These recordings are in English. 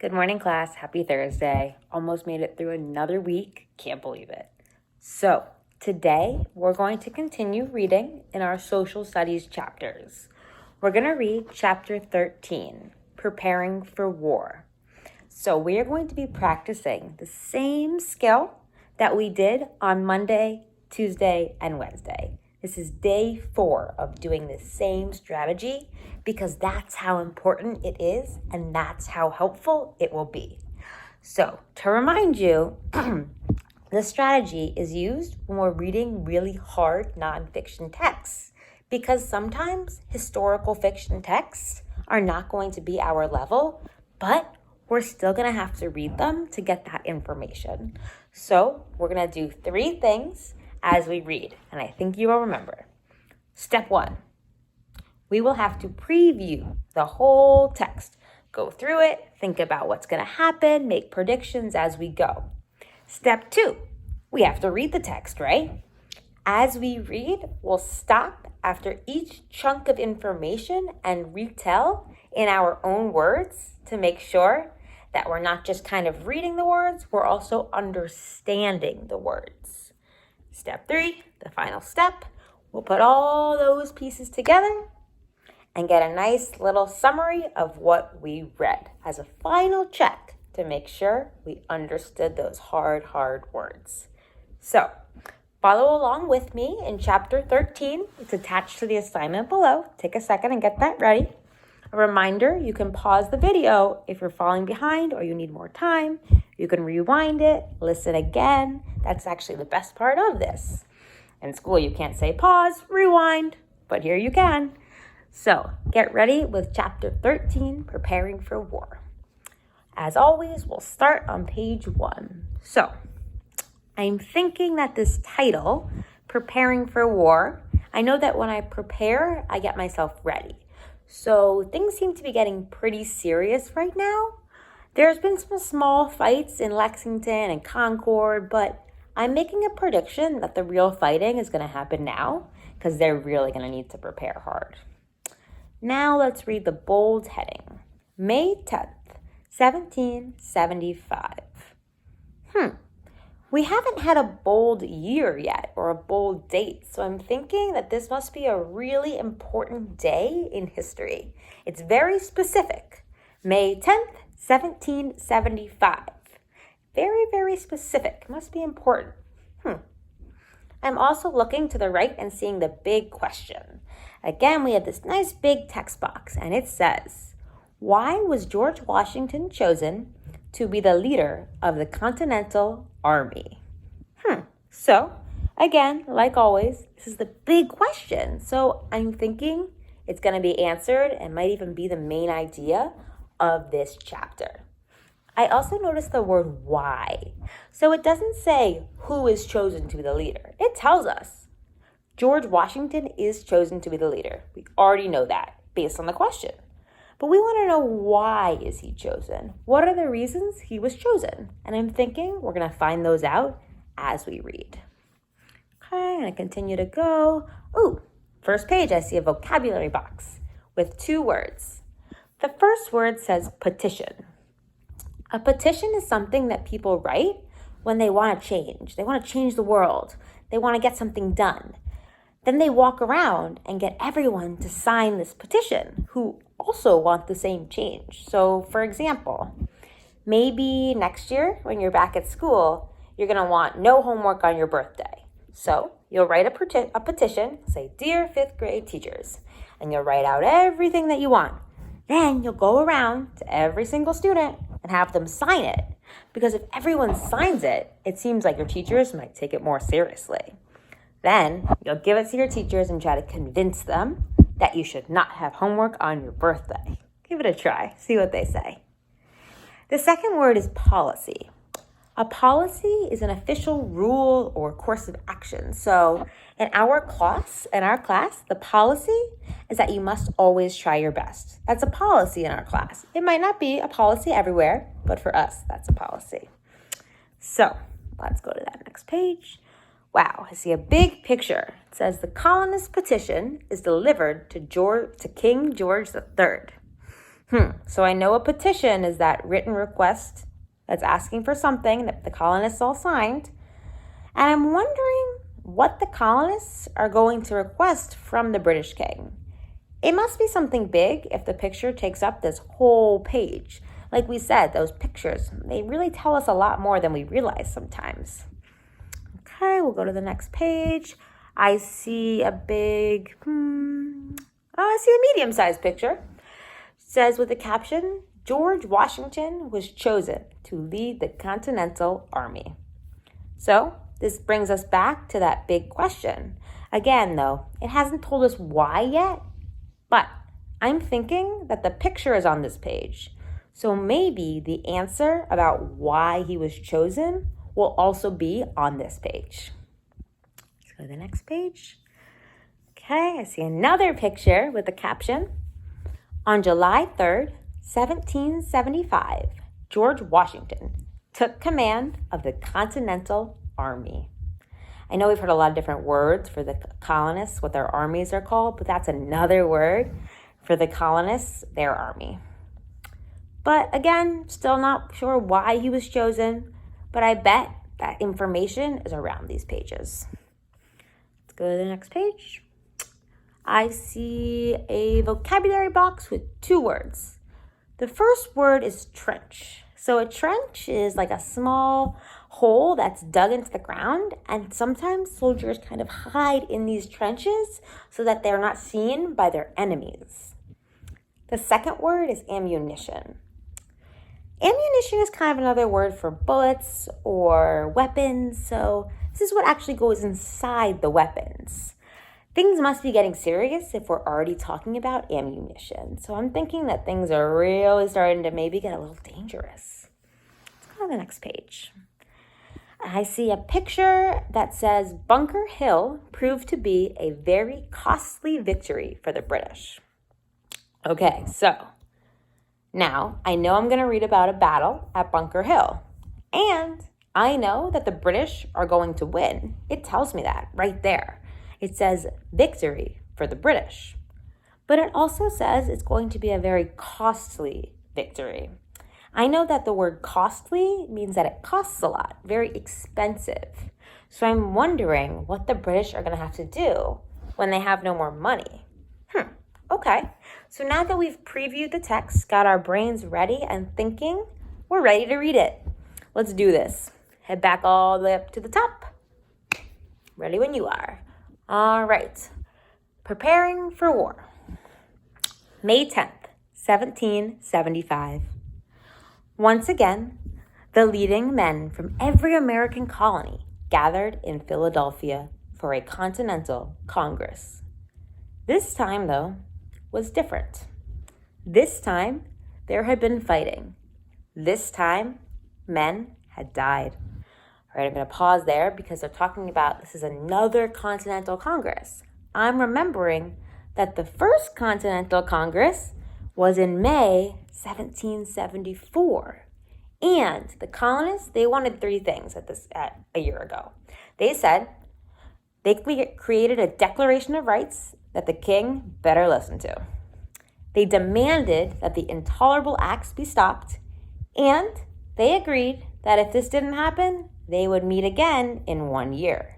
Good morning, class. Happy Thursday. Almost made it through another week. Can't believe it. So, today we're going to continue reading in our social studies chapters. We're going to read chapter 13, Preparing for War. So, we are going to be practicing the same skill that we did on Monday, Tuesday, and Wednesday. This is day 4 of doing the same strategy because that's how important it is and that's how helpful it will be. So, to remind you, the strategy is used when we're reading really hard nonfiction texts because sometimes historical fiction texts are not going to be our level, but we're still going to have to read them to get that information. So, we're going to do 3 things as we read, and I think you will remember. Step 1, we will have to preview the whole text. Go through it, think about what's going to happen, make predictions as we go. Step 2, we have to read the text, right? As we read, we'll stop after each chunk of information and retell in our own words to make sure that we're not just kind of reading the words, we're also understanding the words. Step 3, the final step, we'll put all those pieces together and get a nice little summary of what we read as a final check to make sure we understood those hard words. So, follow along with me in chapter 13. It's attached to the assignment below. Take a second and get that ready. A reminder, you can pause the video if you're falling behind or you need more time. You can rewind it, listen again. That's actually the best part of this. In school, you can't say pause, rewind, but here you can. So, get ready with chapter 13, Preparing for War. As always, we'll start on page 1. So, I'm thinking that this title, Preparing for War, I know that when I prepare, I get myself ready. So things seem to be getting pretty serious right now. There's been some small fights in Lexington and Concord, but I'm making a prediction that the real fighting is going to happen now because they're really going to need to prepare hard. Now let's read the bold heading. May 10th, 1775. We haven't had a bold year yet or a bold date, so I'm thinking that this must be a really important day in history. It's very specific. May 10th, 1775. Very specific. Must be important. I'm also looking to the right and seeing the big question. Again, we have this nice big text box, and it says, why was George Washington chosen to be the leader of the Continental Army? So, again, like always, this is the big question. So I'm thinking it's going to be answered and might even be the main idea of this chapter. I also noticed the word why. So it doesn't say who is chosen to be the leader. It tells us George Washington is chosen to be the leader. We already know that based on the question. But we want to know, why is he chosen? What are the reasons he was chosen? And I'm thinking we're going to find those out as we read. Okay, I'm going to continue to go. First page, I see a vocabulary box with 2 words. The first word says petition. A petition is something that people write when they want to change. They want to change the world. They want to get something done. Then they walk around and get everyone to sign this petition who also want the same change. So, for example, maybe next year when you're back at school, you're going to want no homework on your birthday. So you'll write a petition, say, Dear 5th grade teachers, and you'll write out everything that you want. Then you'll go around to every single student and have them sign it. Because if everyone signs it, it seems like your teachers might take it more seriously. Then you'll give it to your teachers and try to convince them that you should not have homework on your birthday. Give it a try. See what they say. The second word is policy. A policy is an official rule or course of action. So in our class, the policy is that you must always try your best. That's a policy in our class. It might not be a policy everywhere, but for us, that's a policy. So let's go to that next page. Wow, I see a big picture. It says the colonist petition is delivered to King George III. So I know a petition is that written request that's asking for something that the colonists all signed. And I'm wondering what the colonists are going to request from the British king. It must be something big if the picture takes up this whole page. Like we said, those pictures, they really tell us a lot more than we realize sometimes. Okay, we'll go to the next page. I see a medium-sized picture. It says with the caption, George Washington was chosen to lead the Continental Army. So this brings us back to that big question. Again, though, it hasn't told us why yet, but I'm thinking that the picture is on this page. So maybe the answer about why he was chosen will also be on this page. Let's go to the next page. Okay, I see another picture with the caption. On July 3rd, 1775, George Washington took command of the Continental Army. I know we've heard a lot of different words for the colonists, what their armies are called, but that's another word for the colonists, their army. But again, still not sure why he was chosen, but I bet that information is around these pages. Let's go to the next page. I see a vocabulary box with 2 words. The first word is trench. So a trench is like a small hole that's dug into the ground, and sometimes soldiers kind of hide in these trenches so that they're not seen by their enemies. The second word is ammunition. Ammunition is kind of another word for bullets or weapons, so this is what actually goes inside the weapons. Things must be getting serious if we're already talking about ammunition. So I'm thinking that things are really starting to maybe get a little dangerous. Let's go to the next page. I see a picture that says Bunker Hill proved to be a very costly victory for the British. Okay, so now I know I'm going to read about a battle at Bunker Hill. And I know that the British are going to win. It tells me that right there. It says victory for the British. But it also says it's going to be a very costly victory. I know that the word costly means that it costs a lot, very expensive. So I'm wondering what the British are going to have to do when they have no more money. Okay, so now that we've previewed the text, got our brains ready and thinking, we're ready to read it. Let's do this. Head back all the way up to the top. Ready when you are. All right. Preparing for war. May 10th, 1775. Once again, the leading men from every American colony gathered in Philadelphia for a Continental Congress. This time, though, was different. This time, there had been fighting. This time, men had died. All right, I'm going to pause there because they're talking about this is another Continental Congress. I'm remembering that the first Continental Congress was in May 1774. And the colonists, they wanted 3 things at a year ago. They said they created a Declaration of Rights that the king better listen to. They demanded that the intolerable acts be stopped, and they agreed that if this didn't happen, they would meet again in 1 year.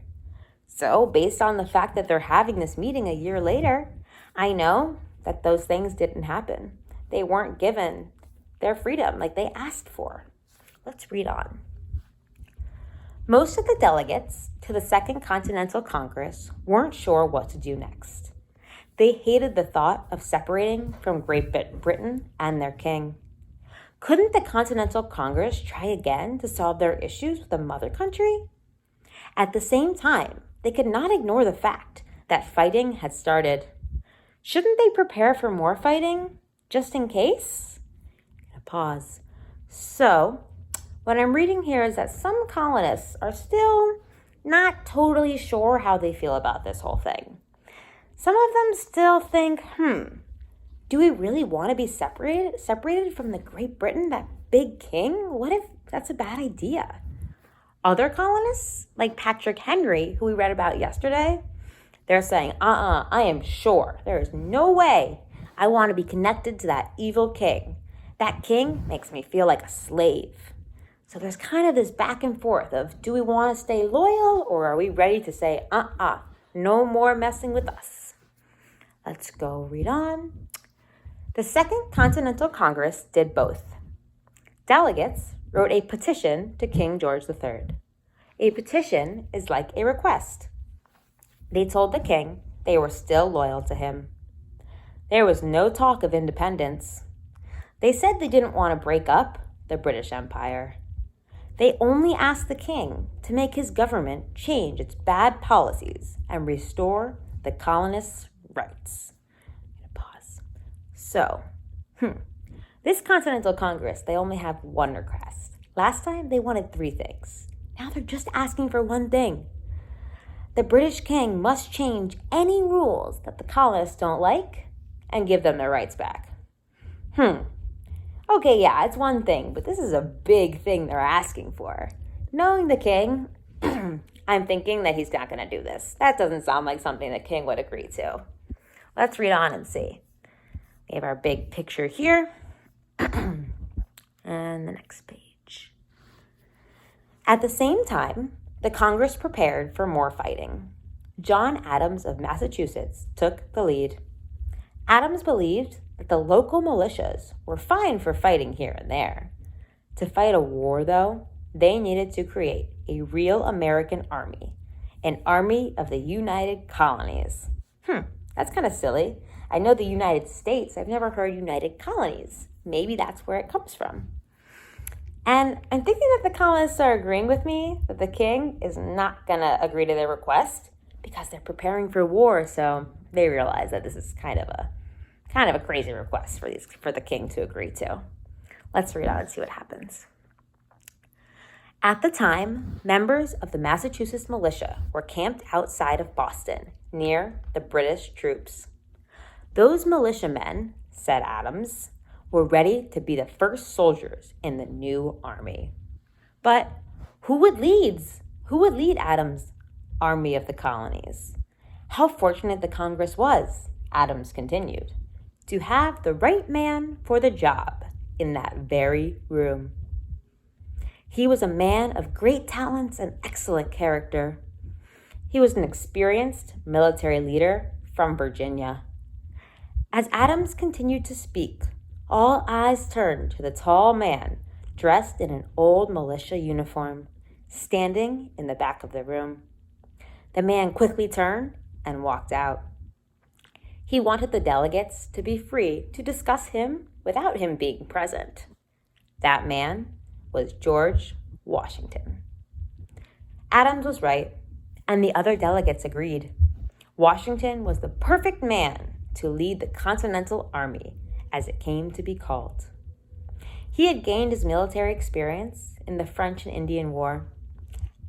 So based on the fact that they're having this meeting a year later, I know that those things didn't happen. They weren't given their freedom like they asked for. Let's read on. Most of the delegates to the Second Continental Congress weren't sure what to do next. They hated the thought of separating from Great Britain and their king. Couldn't the Continental Congress try again to solve their issues with the mother country? At the same time, they could not ignore the fact that fighting had started. Shouldn't they prepare for more fighting, just in case? Pause. So, what I'm reading here is that some colonists are still not totally sure how they feel about this whole thing. Some of them still think, do we really want to be separated from the Great Britain, that big king? What if that's a bad idea? Other colonists, like Patrick Henry, who we read about yesterday, they're saying, I am sure. There is no way I want to be connected to that evil king. That king makes me feel like a slave. So there's kind of this back and forth of, do we want to stay loyal or are we ready to say, no more messing with us? Let's go read on. The Second Continental Congress did both. Delegates wrote a petition to King George III. A petition is like a request. They told the king they were still loyal to him. There was no talk of independence. They said they didn't want to break up the British Empire. They only asked the king to make his government change its bad policies and restore the colonists' rights. Pause. So, this Continental Congress, they only have one request. Last time, they wanted 3 things. Now they're just asking for one thing. The British king must change any rules that the colonists don't like and give them their rights back. Okay, yeah, it's one thing, but this is a big thing they're asking for. Knowing the king, I'm thinking that he's not going to do this. That doesn't sound like something the king would agree to. Let's read on and see. We have our big picture here. And the next page. At the same time, the Congress prepared for more fighting. John Adams of Massachusetts took the lead. Adams believed that the local militias were fine for fighting here and there. To fight a war, though, they needed to create a real American army, an army of the United Colonies. That's kind of silly. I know the United States. I've never heard United Colonies. Maybe that's where it comes from. And I'm thinking that the colonists are agreeing with me that the king is not going to agree to their request because they're preparing for war, so they realize that this is kind of a crazy request for the king to agree to. Let's read on and see what happens. At the time, members of the Massachusetts militia were camped outside of Boston, near the British troops. Those militiamen, said Adams, were ready to be the first soldiers in the new army. But who would lead Adams' Army of the Colonies? How fortunate the Congress was, Adams continued, to have the right man for the job in that very room. He was a man of great talents and excellent character. He was an experienced military leader from Virginia. As Adams continued to speak, all eyes turned to the tall man dressed in an old militia uniform, standing in the back of the room. The man quickly turned and walked out. He wanted the delegates to be free to discuss him without him being present. That man was George Washington. Adams was right, and the other delegates agreed. Washington was the perfect man to lead the Continental Army, as it came to be called. He had gained his military experience in the French and Indian War.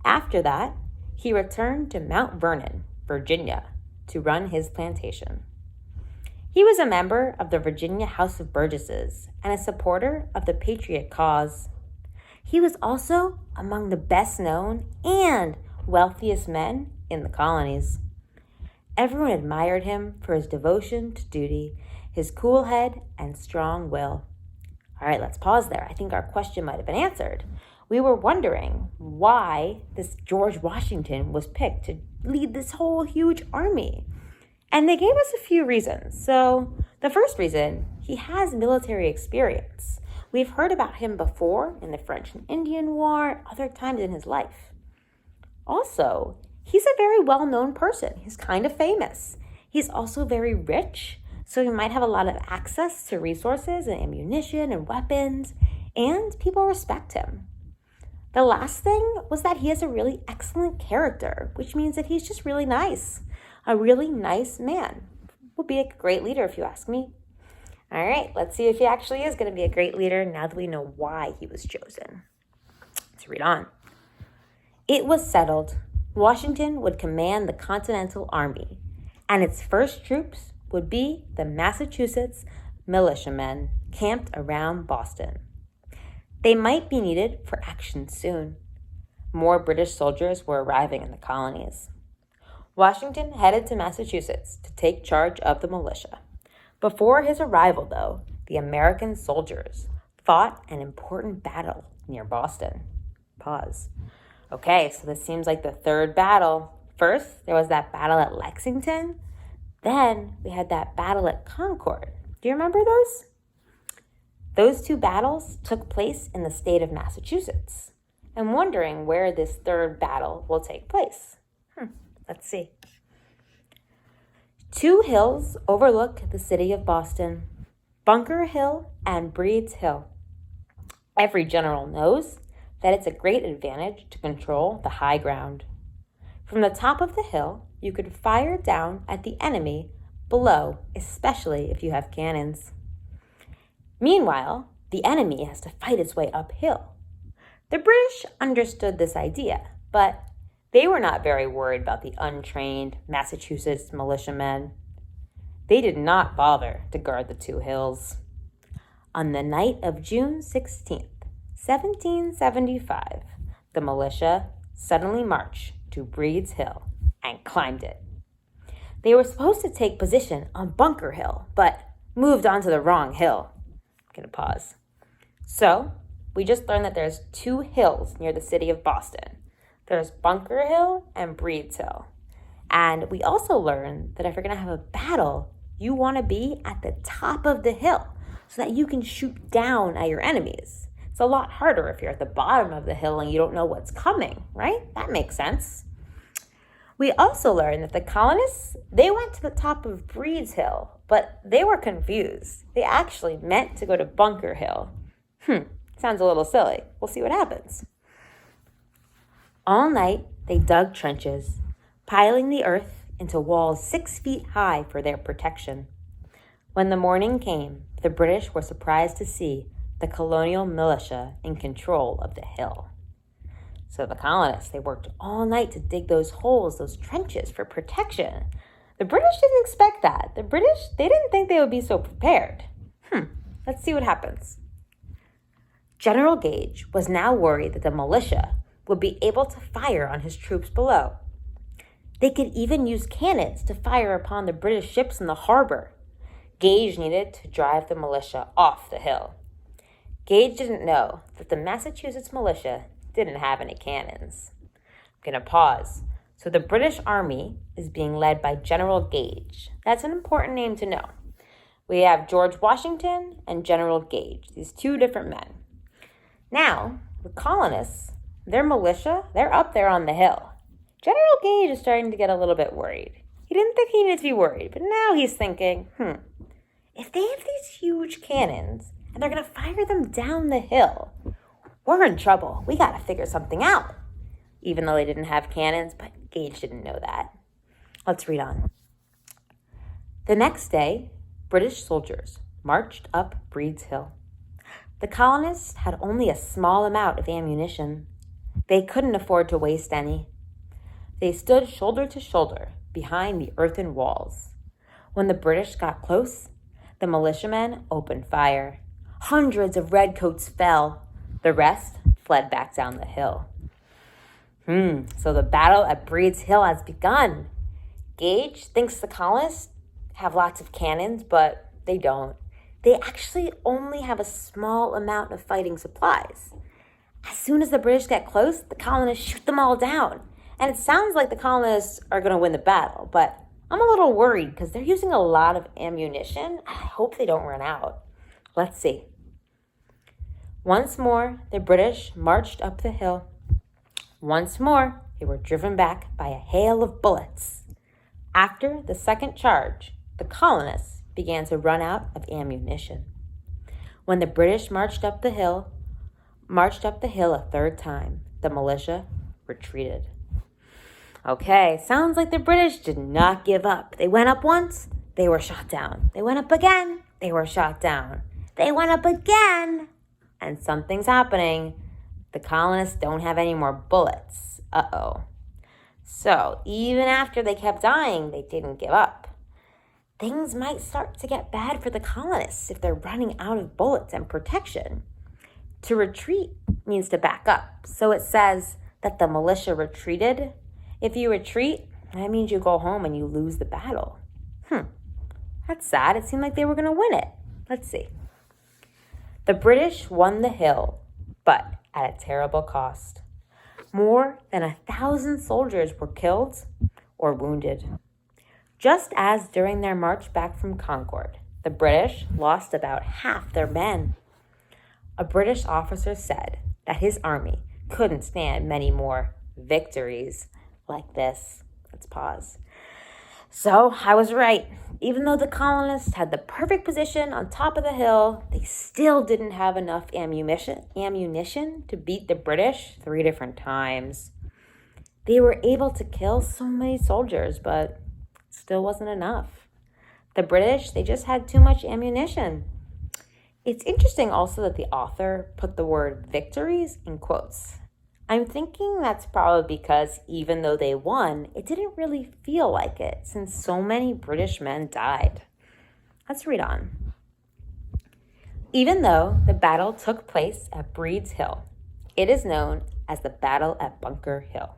After that, he returned to Mount Vernon, Virginia, to run his plantation. He was a member of the Virginia House of Burgesses and a supporter of the Patriot cause. He was also among the best known and wealthiest men in the colonies. Everyone admired him for his devotion to duty, his cool head, and strong will. All right, let's pause there. I think our question might have been answered. We were wondering why this George Washington was picked to lead this whole huge army. And they gave us a few reasons. So the first reason, he has military experience. We've heard about him before in the French and Indian War, other times in his life. Also, he's a very well-known person. He's kind of famous. He's also very rich, so he might have a lot of access to resources and ammunition and weapons, and people respect him. The last thing was that he has a really excellent character, which means that he's just really nice. A really nice man. Would be a great leader if you ask me. All right, let's see if he actually is going to be a great leader now that we know why he was chosen. Let's read on. It was settled. Washington would command the Continental Army, and its first troops would be the Massachusetts militiamen camped around Boston. They might be needed for action soon. More British soldiers were arriving in the colonies. Washington headed to Massachusetts to take charge of the militia. Before his arrival, though, the American soldiers fought an important battle near Boston. Pause. Okay, so this seems like the third battle. First, there was that battle at Lexington. Then we had that battle at Concord. Do you remember those? Those two battles took place in the state of Massachusetts. I'm wondering where this third battle will take place. Let's see. Two hills overlook the city of Boston, Bunker Hill and Breed's Hill. Every general knows that it's a great advantage to control the high ground. From the top of the hill, you could fire down at the enemy below, especially if you have cannons. Meanwhile, the enemy has to fight its way uphill. The British understood this idea, but they were not very worried about the untrained Massachusetts militiamen. They did not bother to guard the two hills. On the night of June 16th, 1775, the militia suddenly marched to Breed's Hill and climbed it. They were supposed to take position on Bunker Hill, but moved onto the wrong hill. I'm going to pause. So, we just learned that there's two hills near the city of Boston. There's Bunker Hill and Breed's Hill. And we also learned that if you're going to have a battle, you want to be at the top of the hill so that you can shoot down at your enemies. It's a lot harder if you're at the bottom of the hill and you don't know what's coming, right? That makes sense. We also learned that the colonists, they went to the top of Breed's Hill, but they were confused. They actually meant to go to Bunker Hill. Sounds a little silly. We'll see what happens. All night, they dug trenches, piling the earth into walls 6 feet high for their protection. When the morning came, the British were surprised to see the colonial militia in control of the hill. So the colonists, they worked all night to dig those holes, those trenches for protection. The British didn't expect that. The British, they didn't think they would be so prepared. Let's see what happens. General Gage was now worried that the militia would be able to fire on his troops below. They could even use cannons to fire upon the British ships in the harbor. Gage needed to drive the militia off the hill. Gage didn't know that the Massachusetts militia didn't have any cannons. I'm going to pause. So the British Army is being led by General Gage. That's an important name to know. We have George Washington and General Gage, these two different men. Now, the colonists, their militia, they're up there on the hill. General Gage is starting to get a little bit worried. He didn't think he needed to be worried, but now he's thinking, if they have these huge cannons and they're going to fire them down the hill, we're in trouble. We got to figure something out. Even though they didn't have cannons, but Gage didn't know that. Let's read on. The next day, British soldiers marched up Breed's Hill. The colonists had only a small amount of ammunition. They couldn't afford to waste any. They stood shoulder to shoulder behind the earthen walls. When the British got close, the militiamen opened fire. Hundreds of redcoats fell. The rest fled back down the hill. So the battle at Breed's Hill has begun. Gage thinks the colonists have lots of cannons, but they don't. They actually only have a small amount of fighting supplies. As soon as the British get close, the colonists shoot them all down. And it sounds like the colonists are going to win the battle, but I'm a little worried because they're using a lot of ammunition. I hope they don't run out. Let's see. Once more, the British marched up the hill. Once more, they were driven back by a hail of bullets. After the second charge, the colonists began to run out of ammunition. When the British marched up the hill a third time, the militia retreated. Okay, sounds like the British did not give up. They went up once, they were shot down. They went up again, they were shot down. They went up again, and something's happening. The colonists don't have any more bullets. So even after they kept dying, they didn't give up. Things might start to get bad for the colonists if they're running out of bullets and protection. To retreat means to back up. So it says that the militia retreated. If you retreat, that means you go home and you lose the battle. I That's sad. It seemed like they were going to win it. Let's see. The British won the hill, but at a terrible cost. More than 1,000 soldiers were killed or wounded. Just as during their march back from Concord, the British lost about half their men. A British officer said that his army couldn't stand many more victories like this. Let's pause. So I was right. Even though the colonists had the perfect position on top of the hill, they still didn't have enough ammunition to beat the British 3 different times. They were able to kill so many soldiers, but still wasn't enough. The British, they just had too much ammunition. It's interesting also that the author put the word victories in quotes. I'm thinking that's probably because even though they won, it didn't really feel like it since so many British men died. Let's read on. Even though the battle took place at Breed's Hill, it is known as the Battle at Bunker Hill.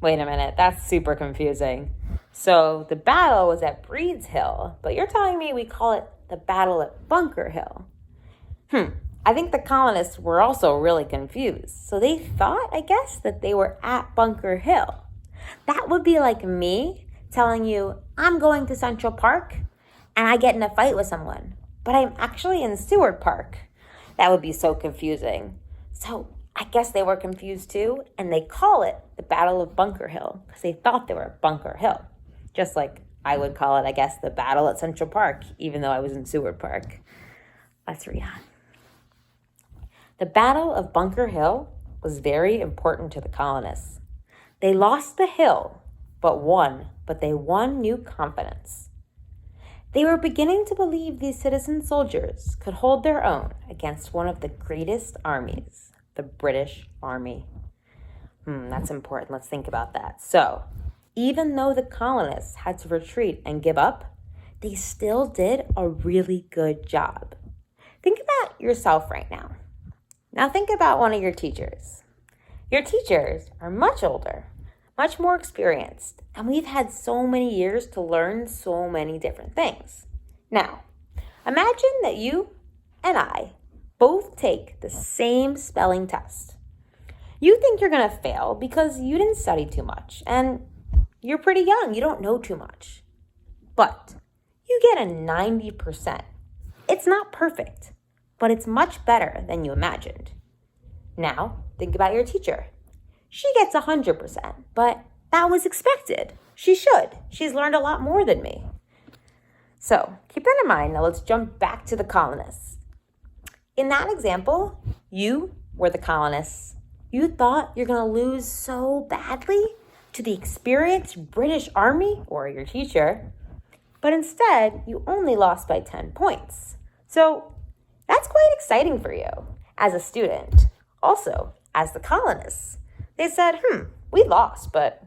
Wait a minute, that's super confusing. So the battle was at Breed's Hill, but you're telling me we call it the Battle at Bunker Hill. I think the colonists were also really confused. So they thought, I guess, that they were at Bunker Hill. That would be like me telling you, I'm going to Central Park and I get in a fight with someone, but I'm actually in Seward Park. That would be so confusing. So I guess they were confused too, and they call it the Battle of Bunker Hill because they thought they were at Bunker Hill. Just like I would call it, I guess, the Battle at Central Park, even though I was in Seward Park. Let's read on. The Battle of Bunker Hill was very important to the colonists. They lost the hill, but they won new confidence. They were beginning to believe these citizen soldiers could hold their own against one of the greatest armies, the British Army. That's important. Let's think about that. So, even though the colonists had to retreat and give up, they still did a really good job. Think about yourself right now. Now think about one of your teachers. Your teachers are much older, much more experienced, and we've had so many years to learn so many different things. Now, imagine that you and I both take the same spelling test. You think you're going to fail because you didn't study too much, and you're pretty young, you don't know too much. But you get a 90%. It's not perfect, but it's much better than you imagined. Now, think about your teacher. She gets 100%, but that was expected. She should. She's learned a lot more than me. So, keep that in mind. Now, let's jump back to the colonists. In that example, you were the colonists. You thought you're going to lose so badly to the experienced British Army or your teacher, but instead, you only lost by 10 points. So, that's quite exciting for you as a student. Also, as the colonists, they said, we lost, but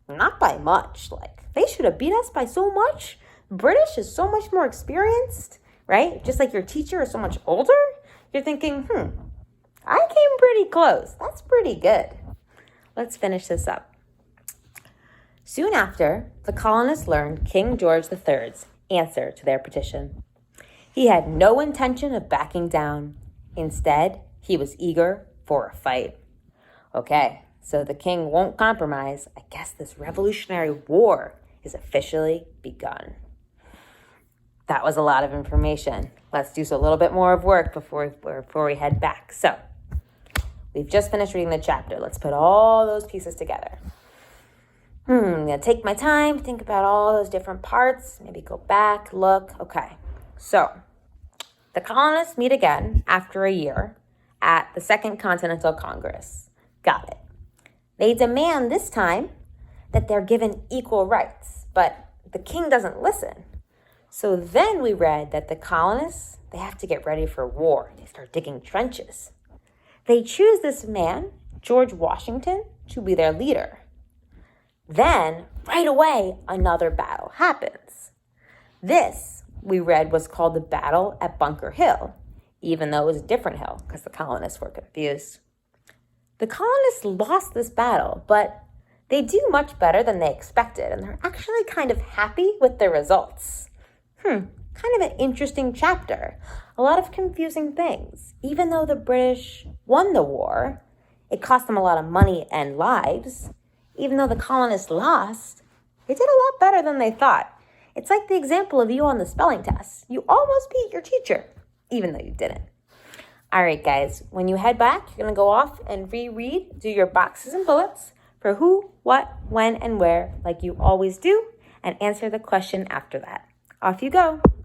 not by much. Like, they should have beat us by so much. British is so much more experienced, right? Just like your teacher is so much older. You're thinking, I came pretty close. That's pretty good. Let's finish this up. Soon after, the colonists learned King George III's answer to their petition. He had no intention of backing down. Instead, he was eager for a fight. Okay, so the king won't compromise. I guess this Revolutionary War is officially begun. That was a lot of information. Let's do a little bit more of work before we head back. So, we've just finished reading the chapter. Let's put all those pieces together. I'm going to take my time, think about all those different parts, maybe go back, look. Okay, so the colonists meet again after a year at the Second Continental Congress. Got it. They demand this time that they're given equal rights, but the king doesn't listen. So then we read that the colonists, they have to get ready for war. They start digging trenches. They choose this man, George Washington, to be their leader. Then, right away, another battle happens. This, we read, was called the Battle at Bunker Hill, even though it was a different hill because the colonists were confused. The colonists lost this battle, but they do much better than they expected, and they're actually kind of happy with the results. Kind of an interesting chapter. A lot of confusing things. Even though the British won the war, it cost them a lot of money and lives. Even though the colonists lost, they did a lot better than they thought. It's like the example of you on the spelling test. You almost beat your teacher, even though you didn't. All right, guys, when you head back, you're going to go off and reread, do your boxes and bullets for who, what, when, and where, like you always do, and answer the question after that. Off you go.